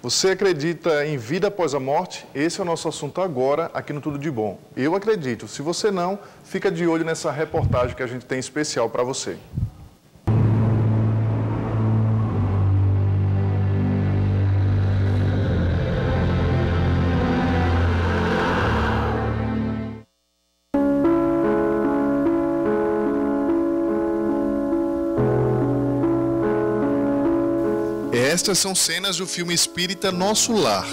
Você acredita em vida após a morte? Esse é o nosso assunto agora aqui no Tudo de Bom. Eu acredito. Se você não, fica de olho nessa reportagem que a gente tem especial para você. Estas são cenas do filme espírita Nosso Lar,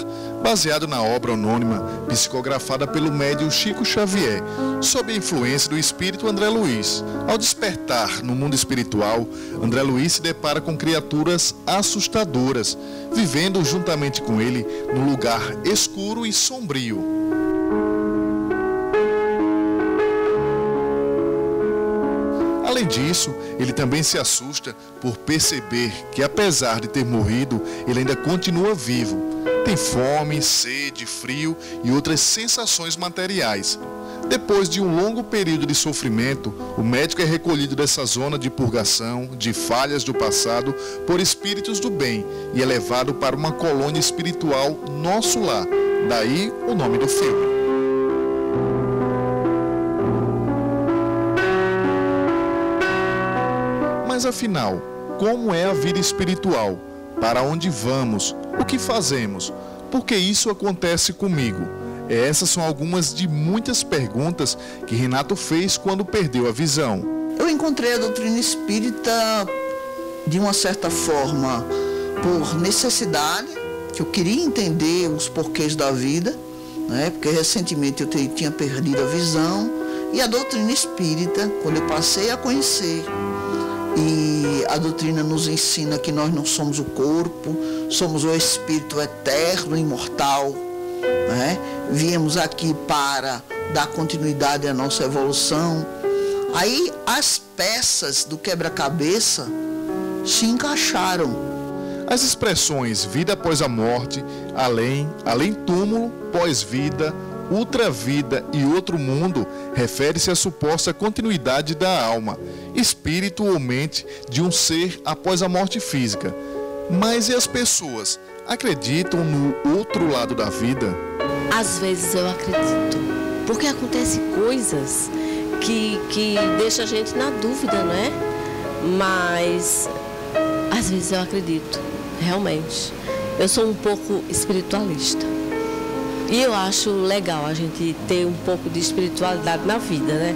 baseado na obra anônima psicografada pelo médium Chico Xavier, sob a influência do espírito André Luiz. Ao despertar no mundo espiritual, André Luiz se depara com criaturas assustadoras, vivendo juntamente com ele num lugar escuro e sombrio. Além disso, ele também se assusta por perceber que, apesar de ter morrido, ele ainda continua vivo. Tem fome, sede, frio e outras sensações materiais. Depois de um longo período de sofrimento, o médico é recolhido dessa zona de purgação, de falhas do passado, por espíritos do bem e é levado para uma colônia espiritual Nosso Lar. Daí o nome do filme. Mas afinal, como é a vida espiritual? Para onde vamos? O que fazemos? Por que isso acontece comigo? Essas são algumas de muitas perguntas que Renato fez quando perdeu a visão. Eu encontrei a doutrina espírita de uma certa forma por necessidade, que eu queria entender os porquês da vida, né? Porque recentemente eu tinha perdido a visão, e a doutrina espírita, quando eu passei a conhecer, e a doutrina nos ensina que nós não somos o corpo, somos o espírito eterno, imortal, né? Viemos aqui para dar continuidade à nossa evolução. Aí as peças do quebra-cabeça se encaixaram. As expressões vida após a morte, além túmulo, pós-vida, ultravida e outro mundo refere-se à suposta continuidade da alma, espírito ou mente de um ser após a morte física. Mas e as pessoas? Acreditam no outro lado da vida? Às vezes eu acredito, porque acontecem coisas que deixam a gente na dúvida, não é? Mas às vezes eu acredito, realmente. Eu sou um pouco espiritualista. E eu acho legal a gente ter um pouco de espiritualidade na vida, né?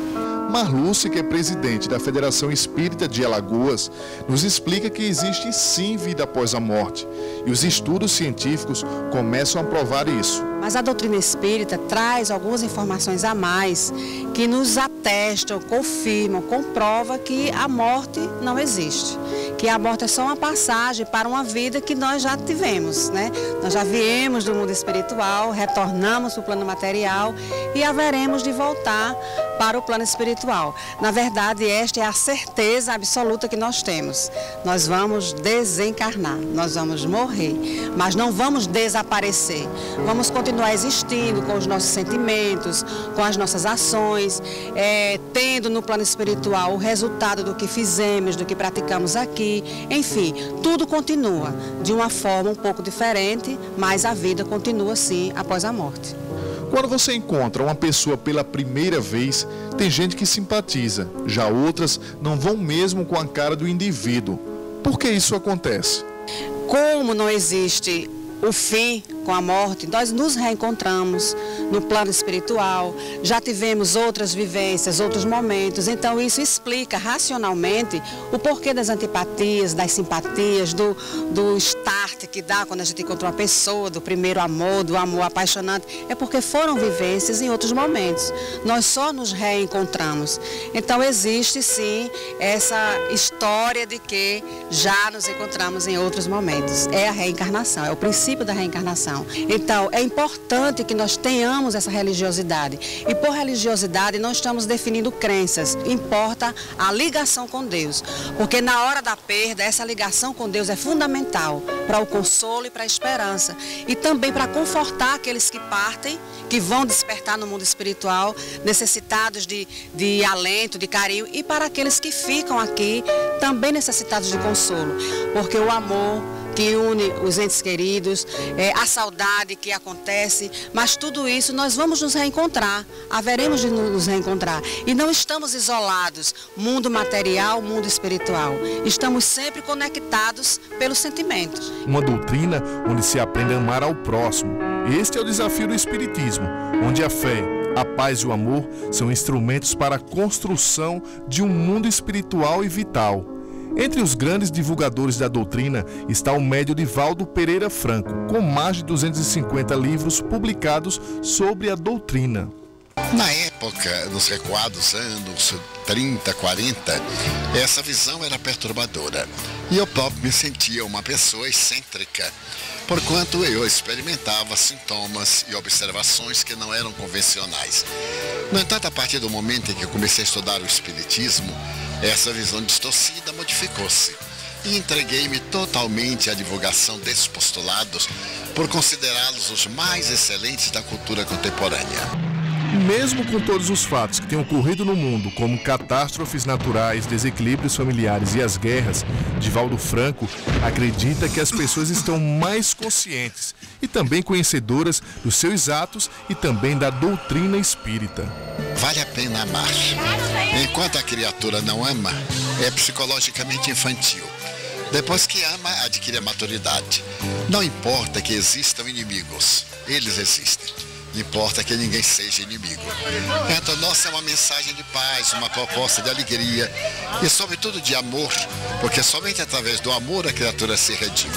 Marluce, que é presidente da Federação Espírita de Alagoas, nos explica que existe sim vida após a morte. E os estudos científicos começam a provar isso. Mas a doutrina espírita traz algumas informações a mais que nos atestam, confirmam, comprovam que a morte não existe. Que a morte é só uma passagem para uma vida que nós já tivemos, né? Nós já viemos do mundo espiritual, retornamos para o plano material e haveremos de voltar para o plano espiritual. Na verdade, esta é a certeza absoluta que nós temos. Nós vamos desencarnar, nós vamos morrer, mas não vamos desaparecer. Vamos continuar existindo com os nossos sentimentos, com as nossas ações, tendo no plano espiritual o resultado do que fizemos, do que praticamos aqui. Enfim, tudo continua de uma forma um pouco diferente, mas a vida continua sim após a morte. Quando você encontra uma pessoa pela primeira vez, tem gente que simpatiza, já outras não vão mesmo com a cara do indivíduo. Por que isso acontece? Como não existe o fim com a morte, nós nos reencontramos no plano espiritual, já tivemos outras vivências, outros momentos, então isso explica racionalmente o porquê das antipatias, das simpatias, do start que dá quando a gente encontra uma pessoa, do primeiro amor, do amor apaixonante, é porque foram vivências em outros momentos, nós só nos reencontramos. Então existe sim essa história de que já nos encontramos em outros momentos, é a reencarnação, é o princípio da reencarnação. Então, é importante que nós tenhamos essa religiosidade. E por religiosidade, não estamos definindo crenças. Importa a ligação com Deus. Porque na hora da perda, essa ligação com Deus é fundamental para o consolo e para a esperança. E também para confortar aqueles que partem, que vão despertar no mundo espiritual, necessitados de alento, de carinho. E para aqueles que ficam aqui, também necessitados de consolo. Porque o amor que une os entes queridos, a saudade que acontece, mas tudo isso nós vamos nos reencontrar, haveremos de nos reencontrar. E não estamos isolados, mundo material, mundo espiritual. Estamos sempre conectados pelos sentimentos. Uma doutrina onde se aprende a amar ao próximo. Este é o desafio do Espiritismo, onde a fé, a paz e o amor são instrumentos para a construção de um mundo espiritual e vital. Entre os grandes divulgadores da doutrina está o médium Divaldo Pereira Franco, com mais de 250 livros publicados sobre a doutrina. Na época, nos recuados anos 30, 40, essa visão era perturbadora. E eu próprio me sentia uma pessoa excêntrica, porquanto eu experimentava sintomas e observações que não eram convencionais. No entanto, a partir do momento em que eu comecei a estudar o Espiritismo, essa visão distorcida modificou-se e entreguei-me totalmente à divulgação desses postulados por considerá-los os mais excelentes da cultura contemporânea. Mesmo com todos os fatos que têm ocorrido no mundo, como catástrofes naturais, desequilíbrios familiares e as guerras, Divaldo Franco acredita que as pessoas estão mais conscientes e também conhecedoras dos seus atos e também da doutrina espírita. Vale a pena amar. Enquanto a criatura não ama, é psicologicamente infantil. Depois que ama, adquire a maturidade. Não importa que existam inimigos, eles existem. Importa que ninguém seja inimigo. Então, nossa é uma mensagem de paz, uma proposta de alegria e, sobretudo, de amor, porque somente através do amor a criatura se redime.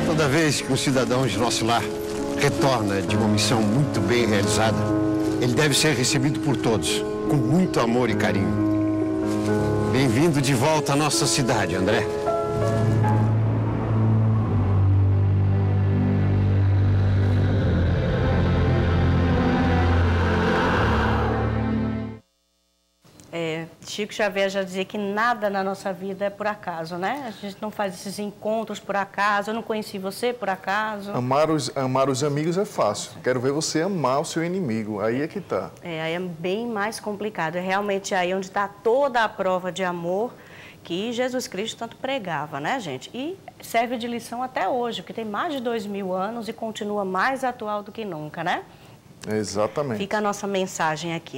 Toda vez que um cidadão de nosso lar retorna de uma missão muito bem realizada, ele deve ser recebido por todos, com muito amor e carinho. Bem-vindo de volta à nossa cidade, André. Chico Xavier já dizia que nada na nossa vida é por acaso, né? A gente não faz esses encontros por acaso, eu não conheci você por acaso. Amar os amigos é fácil. Quero ver você amar o seu inimigo. Aí é que tá. Aí é bem mais complicado. É realmente aí onde está toda a prova de amor que Jesus Cristo tanto pregava, né, gente? E serve de lição até hoje, porque tem mais de 2000 anos e continua mais atual do que nunca, né? Exatamente. Fica a nossa mensagem aqui.